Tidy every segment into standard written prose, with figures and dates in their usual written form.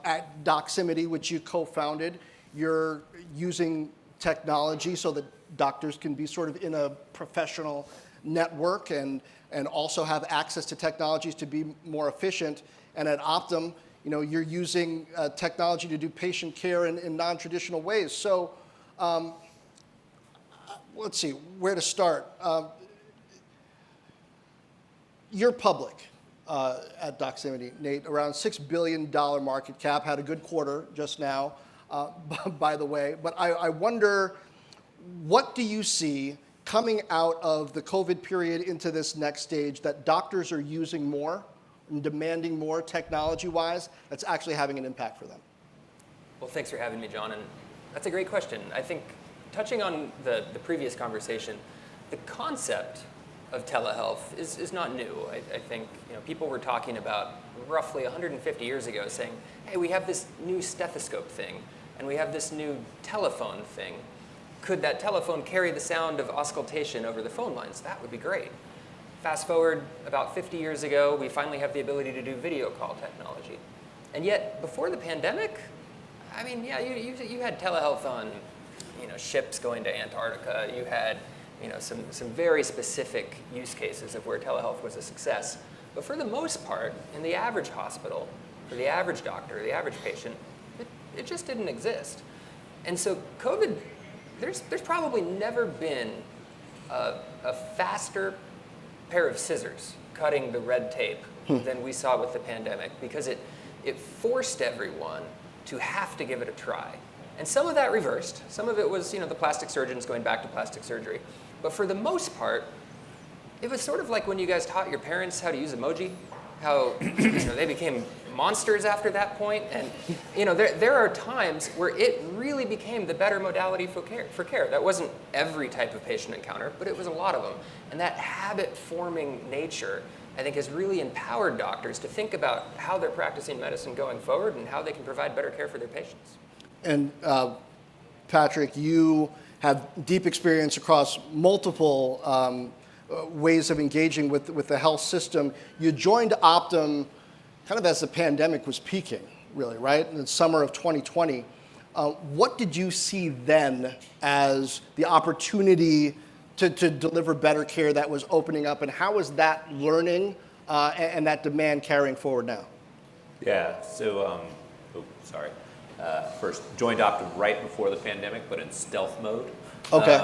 at Doximity, which you co-founded, you're using technology so that doctors can be sort of in a professional network and also have access to technologies to be more efficient. And at Optum, you're using technology to do patient care in non-traditional ways. So let's see, where to start. You're public at Doximity, Nate, around $6 billion market cap, had a good quarter just now, by the way. But I wonder, what do you see coming out of the COVID period into this next stage that doctors are using more and demanding more technology-wise that's actually having an impact for them? Well, thanks for having me, John. And that's a great question. I think touching on the previous conversation, the concept of telehealth is not new. I think people were talking about roughly 150 years ago saying, hey, we have this new stethoscope thing, and we have this new telephone thing. Could that telephone carry the sound of auscultation over the phone lines? That would be great. Fast forward about 50 years ago, we finally have the ability to do video call technology. And yet, before the pandemic, I mean, yeah, you had telehealth on ships going to Antarctica. You had some very specific use cases of where telehealth was a success. But for the most part, in the average hospital, for the average doctor, the average patient, it just didn't exist. And so COVID, there's probably never been a faster pair of scissors cutting the red tape than we saw with the pandemic, because it forced everyone to have to give it a try. And some of that reversed. Some of it was the plastic surgeons going back to plastic surgery. But for the most part, it was sort of like when you guys taught your parents how to use emoji, how they became monsters after that point. And there are times where it really became the better modality for care. That wasn't every type of patient encounter, but it was a lot of them. And that habit-forming nature, I think, has really empowered doctors to think about how they're practicing medicine going forward and how they can provide better care for their patients. And Patrick, you have deep experience across multiple ways of engaging with the health system. You joined Optum kind of as the pandemic was peaking, really, right? In the summer of 2020. What did you see then as the opportunity to deliver better care that was opening up, and how is that learning and that demand carrying forward now? Yeah, so, first joined Optum right before the pandemic, but in stealth mode. Okay.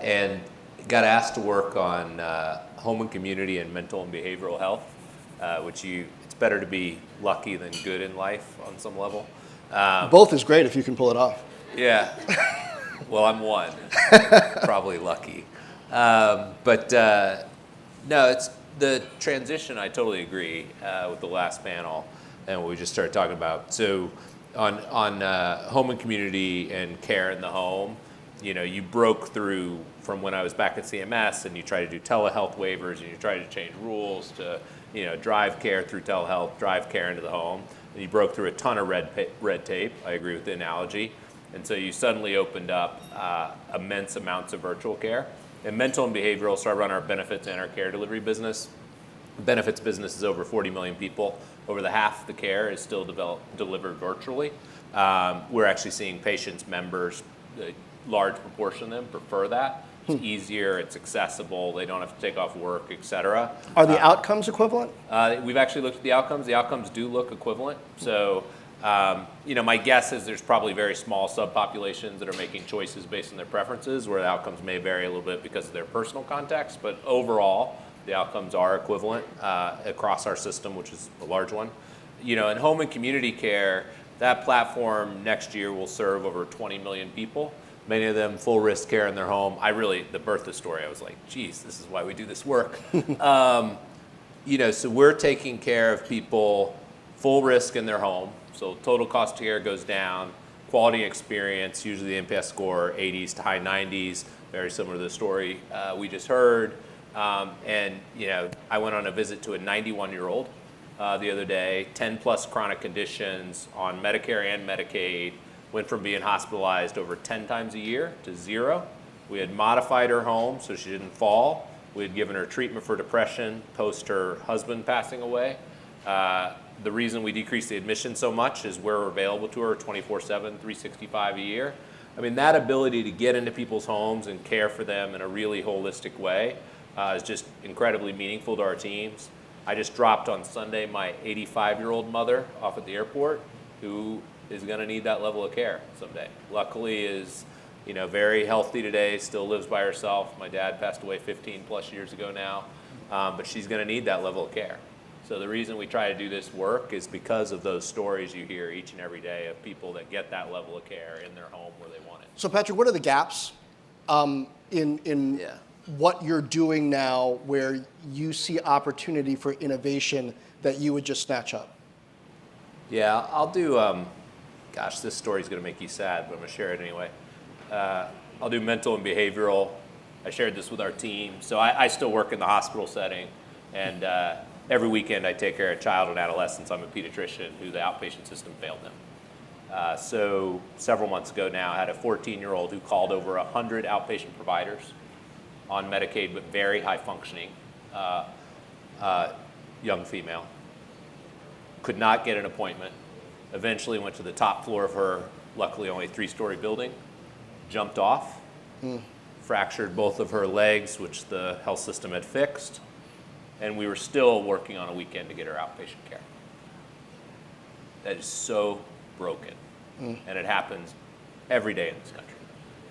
And got asked to work on home and community and mental and behavioral health, which it's better to be lucky than good in life on some level. Both is great if you can pull it off. Yeah. Well, I'm one. Probably lucky. No, it's the transition. I totally agree with the last panel and what we just started talking about. So on home and community and care in the home, you broke through from when I was back at CMS, and you try to do telehealth waivers, and you try to change rules to drive care through telehealth, drive care into the home. And you broke through a ton of red tape. I agree with the analogy. And so you suddenly opened up immense amounts of virtual care. And mental and behavioral, so I run our benefits and our care delivery business. The benefits business is over 40 million people. Over the half the care is still delivered virtually. We're actually seeing patients, members, a large proportion of them prefer that. It's easier, it's accessible, they don't have to take off work, et cetera. Are the outcomes equivalent? We've actually looked at the outcomes. The outcomes do look equivalent. So, my guess is there's probably very small subpopulations that are making choices based on their preferences, where the outcomes may vary a little bit because of their personal context. But overall, the outcomes are equivalent across our system, which is a large one. In home and community care, that platform next year will serve over 20 million people. Many of them full risk care in their home. The birth of the story, I was like, geez, this is why we do this work. So we're taking care of people full risk in their home. So total cost of care goes down, quality experience, usually the NPS score 80s to high 90s, very similar to the story we just heard. I went on a visit to a 91-year-old the other day, 10 plus chronic conditions on Medicare and Medicaid, went from being hospitalized over 10 times a year to 0. We had modified her home so she didn't fall. We had given her treatment for depression post her husband passing away. the reason we decreased the admission so much is we're available to her 24/7, 365 a year. I mean, that ability to get into people's homes and care for them in a really holistic way is just incredibly meaningful to our teams. I just dropped on Sunday my 85-year-old mother off at the airport who is going to need that level of care someday. Luckily is, very healthy today, still lives by herself. My dad passed away 15 plus years ago now, but she's going to need that level of care. So the reason we try to do this work is because of those stories you hear each and every day of people that get that level of care in their home where they want it. So Patrick, what are the gaps in what you're doing now where you see opportunity for innovation that you would just snatch up? Yeah, I'll do, this story's gonna make you sad, but I'm gonna share it anyway. I'll do mental and behavioral. I shared this with our team. So I still work in the hospital setting, and every weekend I take care of child and adolescents. I'm a pediatrician who the outpatient system failed them. So several months ago now, I had a 14-year-old who called over 100 outpatient providers on Medicaid, but very high functioning, young female. Could not get an appointment. Eventually went to the top floor of her, luckily only 3-story building, jumped off, fractured both of her legs, which the health system had fixed, and we were still working on a weekend to get her outpatient care. That is so broken, and it happens every day in this country.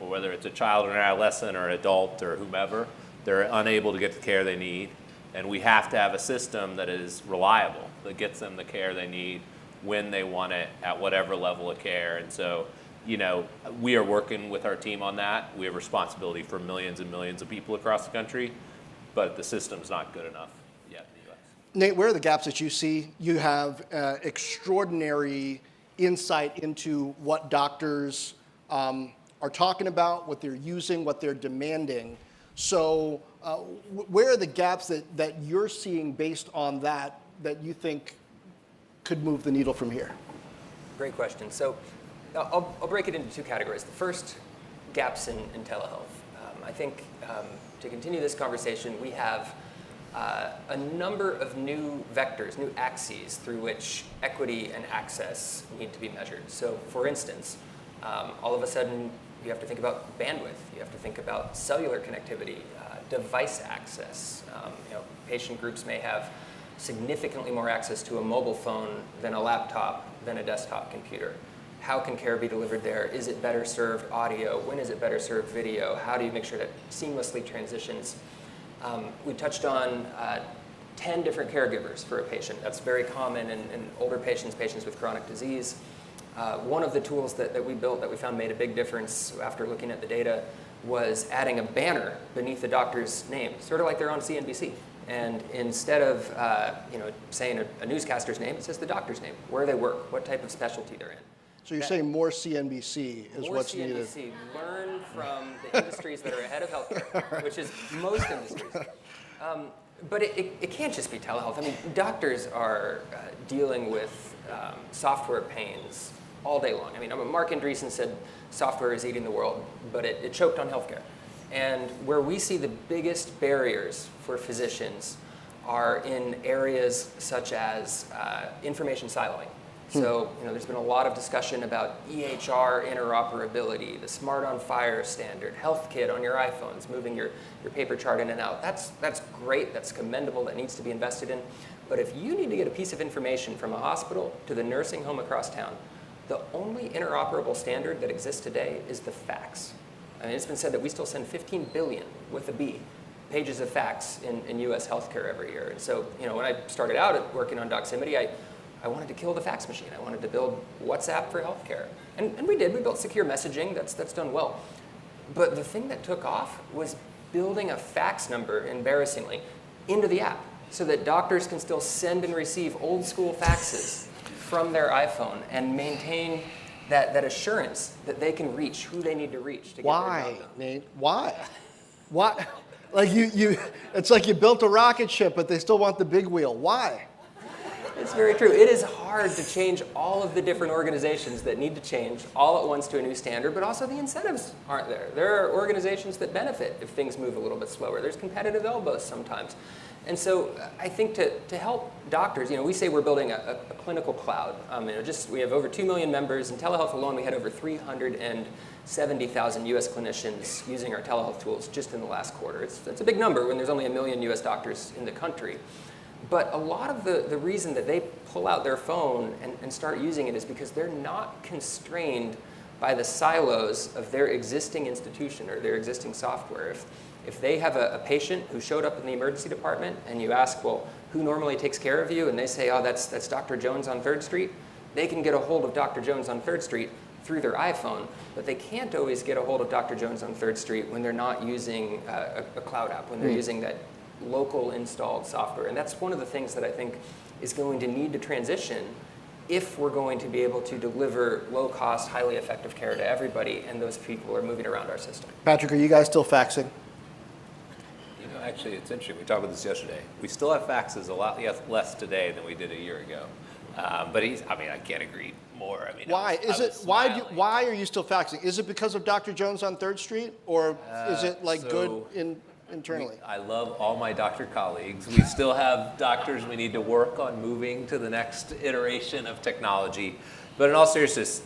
Well, whether it's a child or an adolescent or an adult or whomever, they're unable to get the care they need, and we have to have a system that is reliable, that gets them the care they need when they want it at whatever level of care. And so, we are working with our team on that. We have responsibility for millions and millions of people across the country, but the system's not good enough yet in the U.S. Nate, where are the gaps that you see? You have extraordinary insight into what doctors are talking about, what they're using, what they're demanding. So where are the gaps that you're seeing based on that you think could move the needle from here? Great question. So I'll break it into 2 categories. The first, gaps in telehealth. I think to continue this conversation, we have a number of new vectors, new axes through which equity and access need to be measured. So for instance, all of a sudden you have to think about bandwidth, you have to think about cellular connectivity, device access. Patient groups may have significantly more access to a mobile phone than a laptop, than a desktop computer. How can care be delivered there? Is it better served audio? When is it better served video? How do you make sure that seamlessly transitions? We touched on 10 different caregivers for a patient. That's very common in older patients with chronic disease. One of the tools that we built that we found made a big difference after looking at the data was adding a banner beneath the doctor's name, sort of like they're on CNBC. And instead of saying a newscaster's name, it says the doctor's name, where they work, what type of specialty they're in. So you're saying more CNBC is what's needed. More CNBC. Learn from the industries that are ahead of healthcare, which is most industries. But it can't just be telehealth. I mean, doctors are dealing with software pains all day long. I mean, Mark Andreessen said software is eating the world, but it choked on healthcare. And where we see the biggest barriers for physicians are in areas such as information siloing. So, there's been a lot of discussion about EHR interoperability, the Smart on Fire standard, HealthKit on your iPhones, moving your paper chart in and out. That's great, that's commendable, that needs to be invested in. But if you need to get a piece of information from a hospital to the nursing home across town, the only interoperable standard that exists today is the fax. I mean, it's been said that we still send 15 billion, with a B, pages of fax in US healthcare every year. And so, when I started out working on Doximity, I wanted to kill the fax machine. I wanted to build WhatsApp for healthcare. And we did. We built secure messaging. That's done well. But the thing that took off was building a fax number, embarrassingly, into the app so that doctors can still send and receive old school faxes from their iPhone and maintain that assurance that they can reach who they need to reach to get their job done. Nate? Why? Like it's like you built a rocket ship, but they still want the big wheel. Why? It's very true. It is hard to change all of the different organizations that need to change all at once to a new standard, but also the incentives aren't there. There are organizations that benefit if things move a little bit slower. There's competitive elbows sometimes. And so I think to help doctors, we say we're building a clinical cloud. We have over 2 million members. In telehealth alone, we had over 370,000 U.S. clinicians using our telehealth tools just in the last quarter. It's a big number when there's only 1 million U.S. doctors in the country. But a lot of the reason that they pull out their phone and start using it is because they're not constrained by the silos of their existing institution or their existing software. If they have a patient who showed up in the emergency department and you ask, well, who normally takes care of you? And they say, oh, that's Dr. Jones on 3rd Street. They can get a hold of Dr. Jones on 3rd Street through their iPhone, but they can't always get a hold of Dr. Jones on 3rd Street when they're not using a cloud app, when they're using that local installed software. And that's one of the things that I think is going to need to transition if we're going to be able to deliver low-cost, highly effective care to everybody, and those people are moving around our system. Patrick, are you guys still faxing? Actually, it's interesting. We talked about this yesterday. We still have faxes a lot less today than we did a year ago. But I can't agree more. Why why are you still faxing? Is it because of Dr. Jones on 3rd Street, or is it good internally? I love all my doctor colleagues. We still have doctors we need to work on moving to the next iteration of technology. But in all seriousness,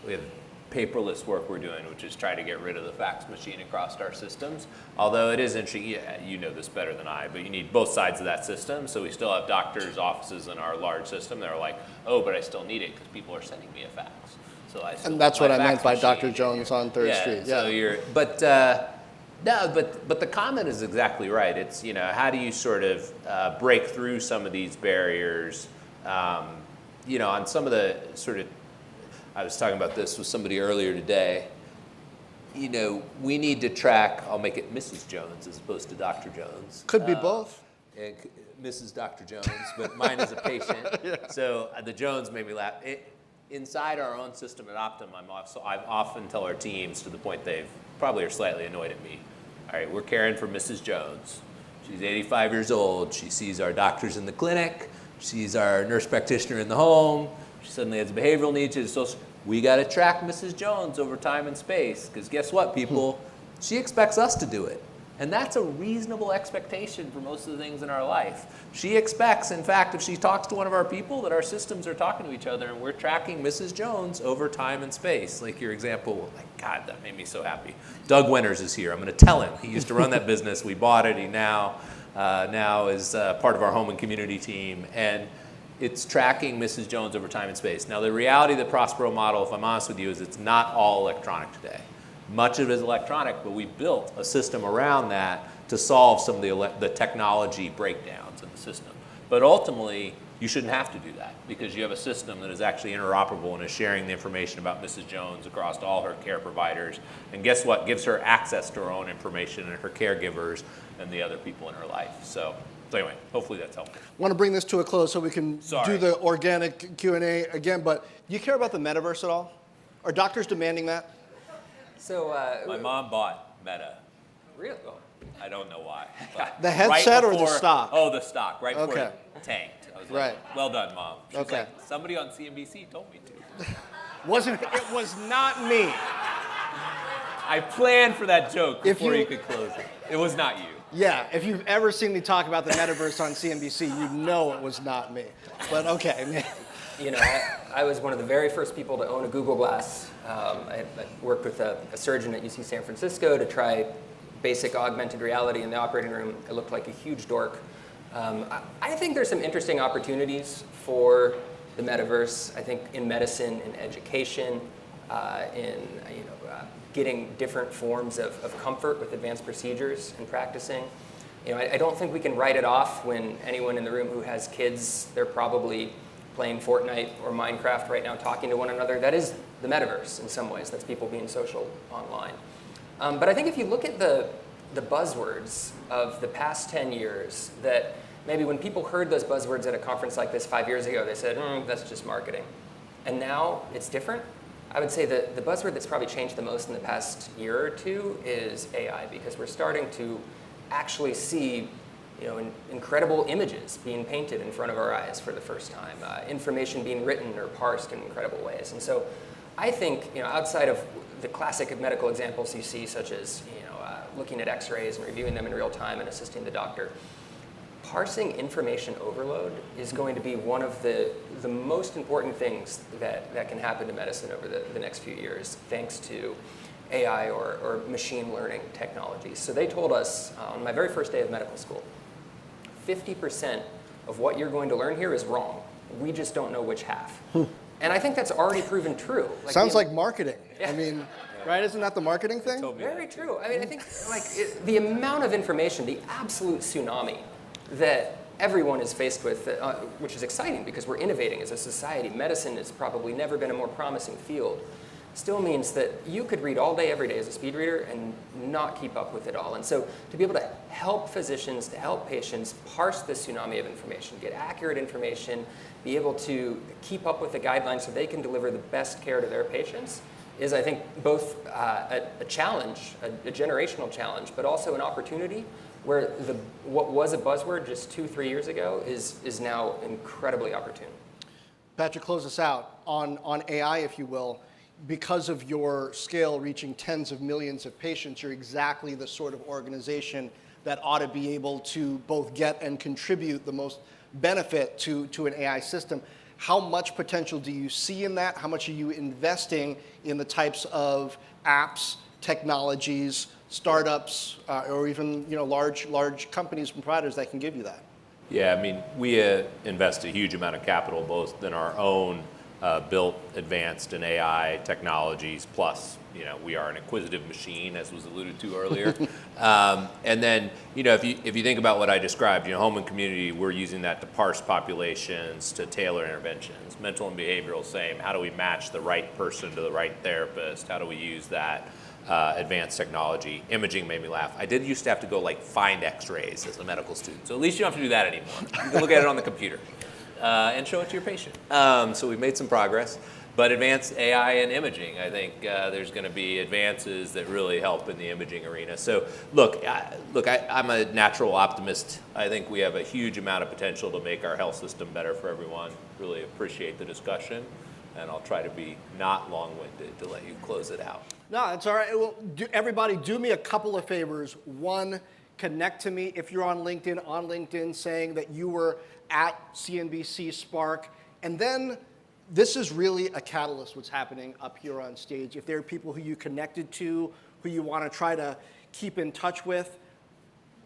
we have paperless work we're doing, which is try to get rid of the fax machine across our systems. Although it is interesting, you know this better than I, but you need both sides of that system. So we still have doctors' offices in our large system that are like, oh, but I still need it because people are sending me a fax. So and that's what I meant by Dr. Jones on 3rd Street. Yeah. But the comment is exactly right. It's, how do you sort of break through some of these barriers? On some of the sort of, I was talking about this with somebody earlier today. We need to track, I'll make it Mrs. Jones as opposed to Dr. Jones. Could be both. And Mrs. Dr. Jones, but mine is a patient. Yeah. So the Jones made me laugh. Inside our own system at Optum, I often tell our teams, to the point they've probably are slightly annoyed at me. All right, we're caring for Mrs. Jones. She's 85 years old. She sees our doctors in the clinic. She sees our nurse practitioner in the home. She suddenly has behavioral needs. We got to track Mrs. Jones over time and space, because guess what, people? She expects us to do it. And that's a reasonable expectation for most of the things in our life. She expects, in fact, if she talks to one of our people, that our systems are talking to each other and we're tracking Mrs. Jones over time and space. Like your example, God, that made me so happy. Doug Winters is here. I'm going to tell him. He used to run that business. We bought it. He now is part of our home and community team. And it's tracking Mrs. Jones over time and space. Now, the reality of the Prospero model, if I'm honest with you, is it's not all electronic today. Much of it is electronic, but we built a system around that to solve some of the technology breakdowns in the system. But ultimately, you shouldn't have to do that, because you have a system that is actually interoperable and is sharing the information about Mrs. Jones across all her care providers. And guess what? Gives her access to her own information and her caregivers and the other people in her life. So anyway, hopefully that's helpful. I want to bring this to a close so we can do the organic Q&A again, but do you care about the metaverse at all? Are doctors demanding that? So my mom bought Meta. Really? I don't know why. The headset or the stock? Oh, the stock, right before it tanked. I was right. Like, well done, Mom. She's okay. Like, somebody on CNBC told me to. It was not me. I planned for that joke before you could close it. It was not you. Yeah, if you've ever seen me talk about the metaverse on CNBC, you know it was not me. But okay. I was one of the very first people to own a Google Glass. I worked with a surgeon at UC San Francisco to try basic augmented reality in the operating room. I looked like a huge dork. I think there's some interesting opportunities for the metaverse. I think in medicine, in education, getting different forms of comfort with advanced procedures and practicing. I don't think we can write it off when anyone in the room who has kids, they're probably playing Fortnite or Minecraft right now, talking to one another. That is the metaverse in some ways. That's people being social online. But I think if you look at the buzzwords of the past 10 years, that maybe when people heard those buzzwords at a conference like this 5 years ago, they said, that's just marketing. And now it's different. I would say that the buzzword that's probably changed the most in the past year or two is AI, because we're starting to actually see incredible images being painted in front of our eyes for the first time, information being written or parsed in incredible ways. And so I think, outside of the classic medical examples you see, such as looking at x-rays and reviewing them in real time and assisting the doctor, parsing information overload is going to be one of the most important things that can happen to medicine over the next few years, thanks to AI or machine learning technologies. So they told us on my very first day of medical school, 50% of what you're going to learn here is wrong. We just don't know which half. And I think that's already proven true. Sounds like marketing. Yeah. I mean, right? Isn't that the marketing thing? Very true. I mean, I think the amount of information, the absolute tsunami that everyone is faced with, which is exciting because we're innovating as a society. Medicine has probably never been a more promising field. Still means that you could read all day, every day as a speed reader and not keep up with it all. And so to be able to help physicians, to help patients parse the tsunami of information, get accurate information, be able to keep up with the guidelines so they can deliver the best care to their patients is, I think, both a challenge, a generational challenge, but also an opportunity where what was a buzzword just 2-3 years ago is now incredibly opportune. Patrick, close us out on AI, if you will. Because of your scale reaching tens of millions of patients, you're exactly the sort of organization that ought to be able to both get and contribute the most benefit to an AI system. How much potential do you see in that? How much are you investing in the types of apps, technologies, startups, or even large companies and providers that can give you that? Yeah, I mean, we invest a huge amount of capital both in our own built advanced and AI technologies, plus we are an acquisitive machine, as was alluded to earlier. And then if you think about what I described, home and community, we're using that to parse populations, to tailor interventions. Mental and behavioral, same. How do we match the right person to the right therapist? How do we use that advanced technology? Imaging made me laugh. I did used to have to go find X-rays as a medical student, so at least you don't have to do that anymore. You can look at it on the computer. And show it to your patient. So we've made some progress. But advanced AI and imaging, I think there's going to be advances that really help in the imaging arena. So look, I'm a natural optimist. I think we have a huge amount of potential to make our health system better for everyone. Really appreciate the discussion. And I'll try to be not long-winded to let you close it out. No, it's all right. Well, everybody, do me a couple of favors. One, connect to me if you're on LinkedIn saying that you were at CNBC Spark. And then this is really a catalyst, what's happening up here on stage. If there are people who you connected to, who you want to try to keep in touch with,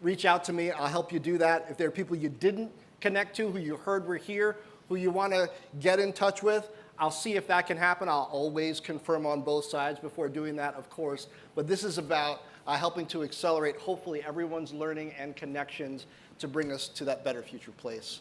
reach out to me. I'll help you do that. If there are people you didn't connect to, who you heard were here, who you want to get in touch with, I'll see if that can happen. I'll always confirm on both sides before doing that, of course. But this is about helping to accelerate, hopefully, everyone's learning and connections to bring us to that better future place.